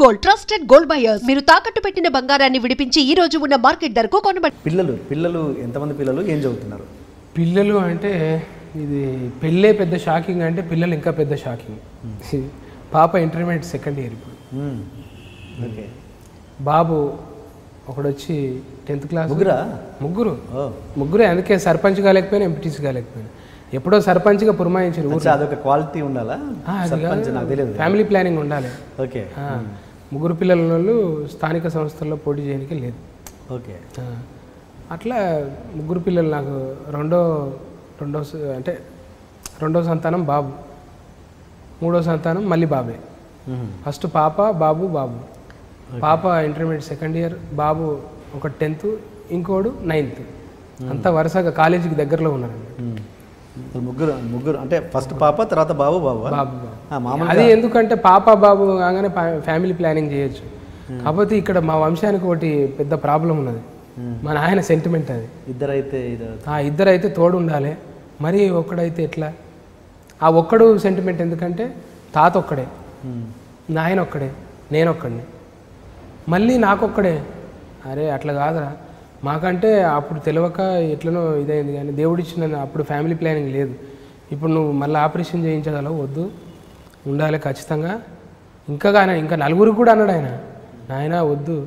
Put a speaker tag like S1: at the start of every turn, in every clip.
S1: Gold trusted gold buyers మీరు తాకట్టు పెట్టిన బంగారాన్ని విడిపించి ఈ రోజు ఉన్న మార్కెట్ ధరకు కొనబడి.
S2: పిల్లలు ఎంతమంది పిల్లలు ఏం చదువుతున్నారు?
S3: పిల్లలు అంటే ఇది పెళ్ళే పెద్ద షాకింగ్, అంటే పిల్లలు ఇంకా పెద్ద షాకింగ్. పాప ఇంటర్మీడియట్ సెకండ్ ఇయర్ ఇప్పుడు.
S2: ఓకే.
S3: బాబు ఒకడొచ్చి 10th క్లాస్. ముగ్గురే. అందుకే సర్పంచ్ కాలేకపోయినా, ఎంపీటీసీ కాలేకపోయినా. ఎప్పుడో సర్పంచ్గా పురమాయించారు.
S2: అదొక క్వాలిటీ ఉండాలా?
S3: ఫ్యామిలీ ప్లానింగ్ ఉండాలి.
S2: ఓకే.
S3: ముగ్గురు పిల్లల వాళ్ళు స్థానిక సంస్థల్లో పోటీ చేయడానికి లేదు.
S2: ఓకే.
S3: అట్లా ముగ్గురు పిల్లలు. నాకు రెండో సంతానం బాబు, మూడో సంతానం మళ్ళీ బాబే. ఫస్ట్ పాప, బాబు. పాప ఇంటర్మీడియట్ సెకండ్ ఇయర్, బాబు ఒక 10th, ఇంకోడు 9th. అంతా వరుసగా కాలేజీకి దగ్గరలో ఉన్నారండి.
S2: ముగ్గురు అంటే ఫస్ట్ పాప, తర్వాత బాబు.
S3: అది ఎందుకంటే పాప బాబు కాగానే ఫ్యామిలీ ప్లానింగ్ చేయొచ్చు. కాకపోతే ఇక్కడ మా వంశానికి ఒకటి పెద్ద ప్రాబ్లం ఉన్నది. మా నాయన సెంటిమెంట్ అది. ఇద్దరైతే తోడు ఉండాలి. మరి ఒక్కడైతే ఎట్లా? ఆ ఒక్కడు సెంటిమెంట్ ఎందుకంటే తాత ఒక్కడే, నాయన ఒక్కడే, నేనొక్కడిని, మళ్ళీ నాకొక్కడే. అరే అట్లా కాదురా, మాకంటే అప్పుడు తెలియక ఎట్లనో ఇదైంది, కానీ దేవుడిచ్చిన అప్పుడు ఫ్యామిలీ ప్లానింగ్ లేదు. ఇప్పుడు నువ్వు మళ్ళీ ఆపరేషన్ చేయించగలవు, వద్దు, ఉండాలి ఖచ్చితంగా. ఇంకా నలుగురికి కూడా అన్నాడు ఆయన, నాయన వద్దు,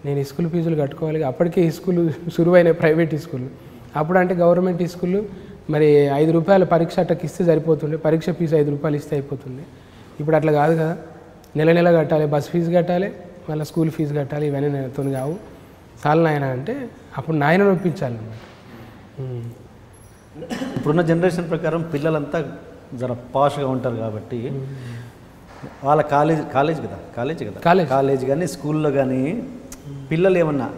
S3: నేను స్కూల్ ఫీజులు కట్టుకోవాలి. అప్పటికే ఈ స్కూల్ సురువైన ప్రైవేట్ స్కూల్. అప్పుడు అంటే గవర్నమెంట్ స్కూల్ మరి 5 రూపాయలు పరీక్ష అట్టకి ఇస్తే సరిపోతుండే, పరీక్ష ఫీజు 5 రూపాయలు ఇస్తే అయిపోతుంది. ఇప్పుడు అట్లా కాదు కదా, నెల కట్టాలి, బస్ ఫీజు కట్టాలి, మళ్ళీ స్కూల్ ఫీజు కట్టాలి. ఇవన్నీ నేనతో కావు, చాలు నాయన అంటే అప్పుడు నాయన ఒప్పించాలి.
S2: ఇప్పుడున్న జనరేషన్ ప్రకారం పిల్లలంతా జర పాష్గా ఉంటారు కాబట్టి వాళ్ళ కాలేజ్ కానీ స్కూల్లో కానీ పిల్లలు ఏమన్నా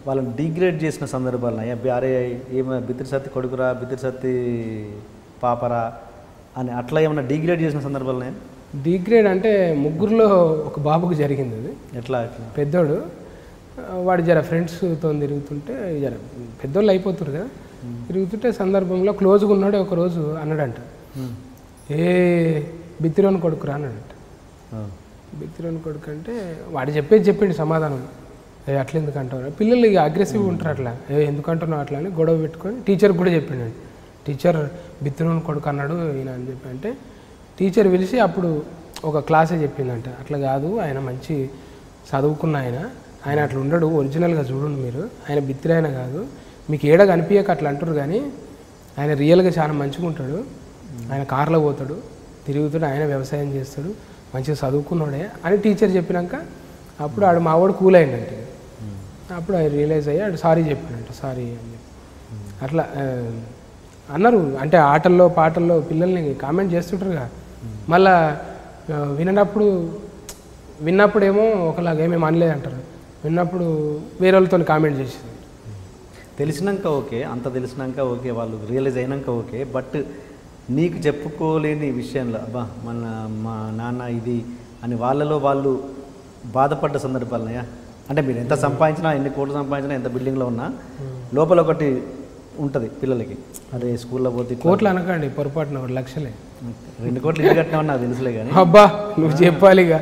S2: వాళ్ళని డిగ్రేడ్ చేసిన సందర్భాలు అరే ఏమన్నా బిత్తిరిసత్తి కొడుకురా, బిత్తిరిసత్తి పాపరా అని అట్లా ఏమన్నా డిగ్రేడ్ చేసిన సందర్భాలు?
S3: డిగ్రేడ్ అంటే ముగ్గురులో ఒక బాబుకు జరిగింది అది.
S2: ఎట్లా?
S3: పెద్దోడు వాడు జర ఫ్రెండ్స్తో తిరుగుతుంటే, జర పెద్దోళ్ళు అయిపోతారు కదా, తిరుగుతుంటే సందర్భంలో క్లోజ్గా ఉన్నాడు. ఒకరోజు అన్నాడంట, ఏ బిత్తిరోని కొడుకురా అన్నాడంట. బిత్తిరోని కొడుకు అంటే వాడు చెప్పిండు సమాధానం. అట్లా ఎందుకు అంటారు పిల్లలు, ఇక అగ్రెసివ్గా ఉంటారు. అట్లా ఎందుకు అంటున్నావు అట్లా అని గొడవ పెట్టుకొని టీచర్కి కూడా చెప్పిండండి. టీచర్ బిత్తిరోని కొడుకు అన్నాడు ఈయన అని చెప్పి అంటే టీచర్ పిలిచి అప్పుడు ఒక క్లాసే చెప్పిందంట, అట్లా కాదు, ఆయన మంచి చదువుకున్న ఆయన అట్లా ఉండడు, ఒరిజినల్గా చూడండి మీరు, ఆయన బిత్తిరైన కాదు, మీకు ఏడ కనిపించక అట్లా అంటారు, కానీ ఆయన రియల్గా చాలా మంచిగా ఉంటాడు, ఆయన కార్లో పోతాడు, తిరుగుతాడు, ఆయన వ్యవసాయం చేస్తాడు, మంచిగా చదువుకున్నాడే అని టీచర్ చెప్పినాక అప్పుడు ఆడు మావాడు కూల్ అయిందంటే, అప్పుడు ఆయన రియలైజ్ అయ్యి ఆడు సారీ చెప్పాడంట. సారీ అని చెప్పి అట్లా అన్నారు. అంటే ఆటల్లో పాటల్లో పిల్లల్ని కామెంట్ చేస్తుంటారుగా, మళ్ళా విన్నప్పుడేమో ఒకలాగా ఏమేమి అనలేదు అంటారు, విన్నప్పుడు వేరే వాళ్ళతో కామెంట్ చేసేది.
S2: తెలిసినాక ఓకే, అంత తెలిసినాక ఓకే, వాళ్ళు రియలైజ్ అయినాక ఓకే, బట్ నీకు చెప్పుకోలేని విషయంలో అబ్బా మా నాన్న ఇది అని వాళ్ళలో వాళ్ళు బాధపడ్డ సందర్భాలున్నాయా? అంటే మీరు ఎంత సంపాదించినా, ఎన్ని కోట్లు సంపాదించినా, ఎంత బిల్డింగ్లో ఉన్నా లోపల ఒకటి ఉంటుంది పిల్లలకి, అదే స్కూల్లో పోతే
S3: కోట్లు అనకండి పొరపాటున, 1 లక్షలే,
S2: 2 కోట్లు ఇల్లు కట్టినా నాకు తెలుసులే కానీ.
S3: అబ్బా నువ్వు చెప్పాలిగా.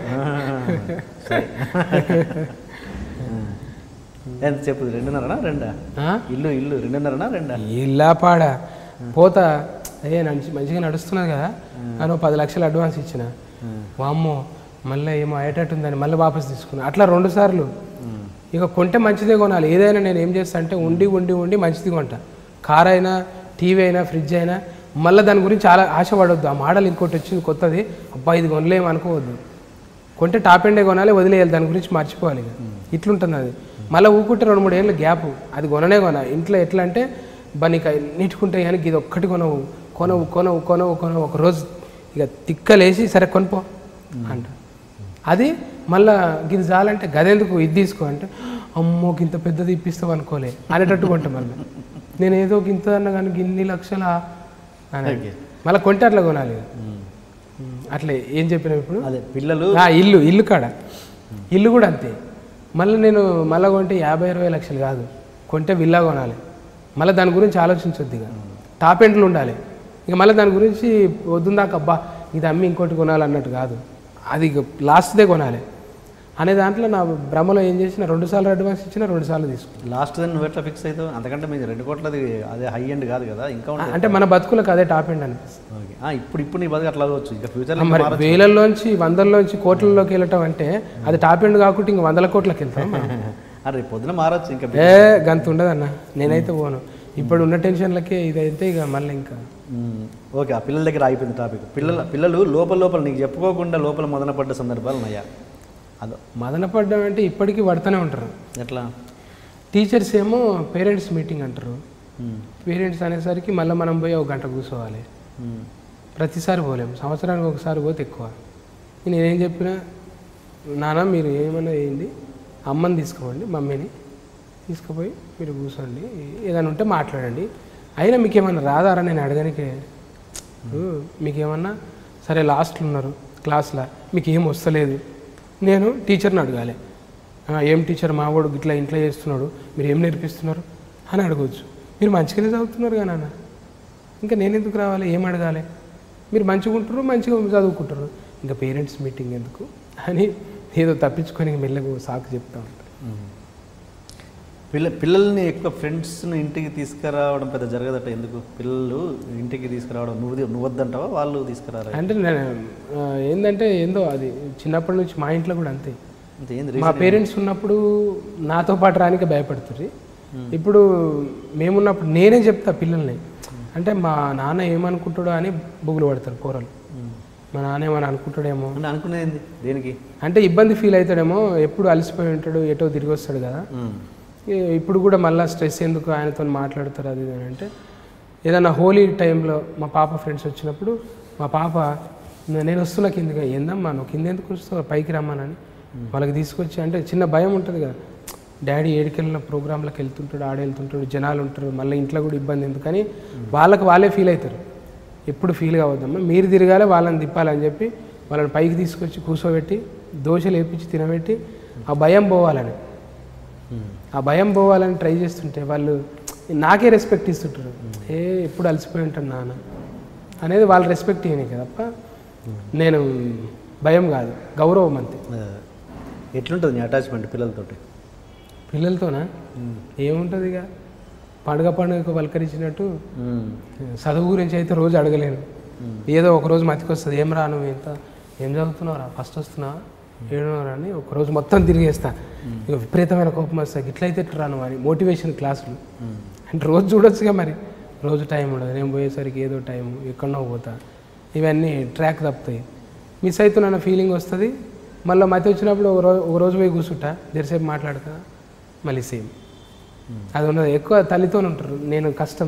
S2: ఎంత చెప్పు, 2.5 ఇల్లు 2.5
S3: ఇల్లా పాడా పోతా మంచిగా నడుస్తున్నది కదా అని 10 లక్షలు అడ్వాన్స్ ఇచ్చిన, వామ్మో మళ్ళీ ఏమో అయ్యేటట్టుందని మళ్ళీ వాపస్ తీసుకున్నా. అట్లా 2 సార్లు. ఇక కొంటే మంచిదే కొనాలి. ఏదైనా నేను ఏం చేస్తా అంటే ఉండి మంచిది కొంటా. కార్ అయినా, టీవీ అయినా, ఫ్రిడ్జ్ అయినా, మళ్ళీ దాని గురించి చాలా ఆశపడవద్దు. ఆ మోడల్ ఇంకోటి వచ్చింది కొత్తది, అబ్బా ఇది కొనలేము అనుకోవద్దు. కొంటే టాప్ ఎండే కొనాలి, వదిలేయాలి, దాని గురించి మర్చిపోవాలి. ఇట్లుంటుంది అది. మళ్ళీ ఊకుంటే 2-3 ఏళ్ళు గ్యాప్, అది కొననే ఇంట్లో ఎట్లా అంటే నీకు నీటుకుంటాయి కానీ ఇది ఒక్కటి కొనవు ఒక రోజు ఇక తిక్కలేసి సరే కొనుపో అంట. అది మళ్ళీ గిది చాలంటే గదెందుకు ఇది తీసుకో అంటే, అమ్మో గింత పెద్దది ఇప్పిస్తావు అనుకోలే అనేటట్టు కొంటా. మళ్ళీ నేను ఏదో గింత అన్నా కానీ ఇన్ని లక్షల అని మళ్ళీ కొంటే అట్లా కొనాలి. అట్లే ఏం చెప్పినా ఇప్పుడు
S2: అదే పిల్లలు
S3: ఇల్లు కాడ ఇల్లు కూడా అంతే. నేను మళ్ళీ కొంటే 50-20 లక్షలు కాదు, కొంటే విల్లా కొనాలి. మళ్ళీ దాని గురించి ఆలోచించొద్దు, ఇక టాప్ ఎండ్లు ఉండాలి. ఇక మళ్ళీ దాని గురించి వద్దుందాక అబ్బా ఇది అమ్మి ఇంకోటి కొనాలి అన్నట్టు కాదు, అది లాస్ట్దే కొనాలి. అనే దాంట్లో నా భ్రమలో ఏం చేసిన 2 సార్లు అడ్వాన్స్ ఇచ్చిన 2 సార్లు తీసుకున్నాను.
S2: లాస్ట్ దాన్ని నువ్వు ఎట్లా ఫిక్స్ అవుతావు? అంతకంటే మీరు 2 కోట్లది అదే హై ఎండ్ కాదు కదా, ఇంకా ఉంటుంది.
S3: అంటే మన బతుకులకు అదే టాప్ ఎండ్ అనిపిస్తుంది.
S2: ఓకే, ఇప్పుడు నీ బతుకు అట్లా అవ్వచ్చు, ఇంకా ఫ్యూచర్లో
S3: మరి వేలల్లోంచి 100ల్లోంచి కోట్లలోకి వెళ్ళటం అంటే అది టాప్ ఎండ్ కాకుండా ఇంక 100 కోట్లకి వెళ్తాం మనం.
S2: రేపు పొద్దున మారచ్చు ఇంకా.
S3: గంత ఉండదన్న, నేనైతే పోను. ఇప్పుడు ఉన్న టెన్షన్లకే ఇదైతే ఇక మళ్ళీ ఇంకా.
S2: ఓకే, ఆ పిల్లల దగ్గర ఆగిపోయింది టాపిక్. పిల్లలు లోపల నీకు చెప్పుకోకుండా లోపల మదన పడ్డ సందర్భాలు ఉన్నాయా? అదో
S3: మదన పడ్డం అంటే ఇప్పటికీ పడుతూనే ఉంటారు.
S2: ఎట్లా?
S3: టీచర్స్ ఏమో పేరెంట్స్ మీటింగ్ అంటారు. పేరెంట్స్ అనేసరికి మళ్ళీ మనం పోయి 1 గంట కూర్చోవాలి. ప్రతిసారి పోలేము, సంవత్సరానికి ఒకసారి పోతే ఎక్కువ. నేనేం చెప్పినా, నాన్న మీరు ఏమన్నా వేయండి, అమ్మని తీసుకోండి, మమ్మీని తీసుకుపోయి మీరు కూర్చోండి, ఏదైనా ఉంటే మాట్లాడండి. అయినా మీకు ఏమన్నా రాదారా నేను అడగనికే? మీకేమన్నా సరే లాస్ట్లో ఉన్నారు క్లాస్లో, మీకు ఏం వస్తలేదు, నేను టీచర్ని అడగాలి. ఏం టీచర్ మా వాడు ఇట్లా ఇంట్లో చేస్తున్నాడు, మీరు ఏం నేర్పిస్తున్నారు అని అడగవచ్చు. మీరు మంచిగానే చదువుతున్నారు కదా నాన్న, ఇంకా నేను ఎందుకు రావాలి, ఏం అడగాలి? మీరు మంచిగా ఉంటారు, మంచిగా చదువుకుంటారు, ఇంకా పేరెంట్స్ మీటింగ్ ఎందుకు అని ఏదో తప్పించుకొని మెల్లగా సాకు చెప్తా ఉంటారు.
S2: పిల్లల్ని ఎక్కువ ఫ్రెండ్స్ని ఇంటికి తీసుకురావడం పెద్ద జరగదట, ఎందుకు? పిల్లలు ఇంటికి తీసుకురావడం నువ్వు వద్దంటావా, వాళ్ళు తీసుకురారా?
S3: అంటే నేను ఏంటంటే ఏందో అది చిన్నప్పటి నుంచి మా ఇంట్లో కూడా అంతే. మా పేరెంట్స్ ఉన్నప్పుడు నాతో పాటు రానికి భయపడుతుంది. ఇప్పుడు మేమున్నప్పుడు నేనే చెప్తా పిల్లల్ని, అంటే మా నాన్న ఏమనుకుంటాడో అని బుగులు పడతారు పోరలు. మా నాన్న ఏమని అనుకుంటాడేమో
S2: అంటే అనుకునేది దేనికి,
S3: అంటే ఇబ్బంది ఫీల్ అవుతాడేమో, ఎప్పుడు అలసిపోయి ఉంటాడు, ఎటో తిరిగి వస్తాడు కదా, ఇప్పుడు కూడా మళ్ళీ స్ట్రెస్ ఎందుకు ఆయనతో మాట్లాడతారు అది అని. అంటే ఏదన్నా హోలీ టైంలో మా పాప ఫ్రెండ్స్ వచ్చినప్పుడు మా పాప నేను వస్తున్నా కిందకి, ఏందమ్మా నువ్వు కింద ఎందుకు వస్తావు, పైకి రమ్మనని వాళ్ళకి తీసుకొచ్చి, అంటే చిన్న భయం ఉంటుంది కదా, డాడీ ఏడికెళ్ళిన ప్రోగ్రాంలకు వెళ్తుంటాడు, ఆడెళ్తుంటాడు, జనాలు ఉంటారు, మళ్ళీ ఇంట్లో కూడా ఇబ్బంది ఎందుకని వాళ్ళకి వాళ్ళే ఫీల్ అవుతారు. ఎప్పుడు ఫీల్ కావద్దమ్మా, మీరు తిరగాలి వాళ్ళని తిప్పాలని చెప్పి వాళ్ళని పైకి తీసుకొచ్చి కూర్చోబెట్టి దోశలు వేపించి తినబెట్టి ఆ భయం పోవాలని, ఆ భయం పోవాలని ట్రై చేస్తుంటే వాళ్ళు నాకే రెస్పెక్ట్ ఇస్తుంటారు. ఎప్పుడు అలసిపోయి ఉంటాను నాన్న అనేది వాళ్ళు రెస్పెక్ట్ ఇవ్వని కదా తప్ప, నేను భయం కాదు, గౌరవం అంతే.
S2: ఎట్లుంటుంది నీ అటాచ్మెంట్ పిల్లలతోటి?
S3: పిల్లలతోనా ఏముంటుంది, ఇక పండుగకు పలకరించినట్టు. చదువు గురించి అయితే రోజు అడగలేను, ఏదో ఒకరోజు మతికి వస్తుంది, ఏం రా నువ్వు ఎంత ఏం చదువుతున్నావురా, ఫస్ట్ వస్తున్నావా, ఏడున్నారా అని ఒకరోజు మొత్తం తిరిగేస్తా. ఇక విపరీతమైన కోపం వస్తాయి, ఇట్లయితే రాను అని మోటివేషన్ క్లాసులు అంటే రోజు చూడొచ్చుగా, మరి రోజు టైం ఉండదు, నేను పోయేసరికి ఏదో టైం ఎక్కడో పోతా, ఇవన్నీ ట్రాక్ తప్పుతాయి, మిస్ అవుతున్న ఫీలింగ్ వస్తుంది. మళ్ళీ మతి వచ్చినప్పుడు ఒక రోజు పోయి కూర్చుంటా, జరసేపు మాట్లాడతా, మళ్ళీ సేమ్ అది ఉన్నది. ఎక్కువ తల్లితో ఉంటారు, నేను కష్టం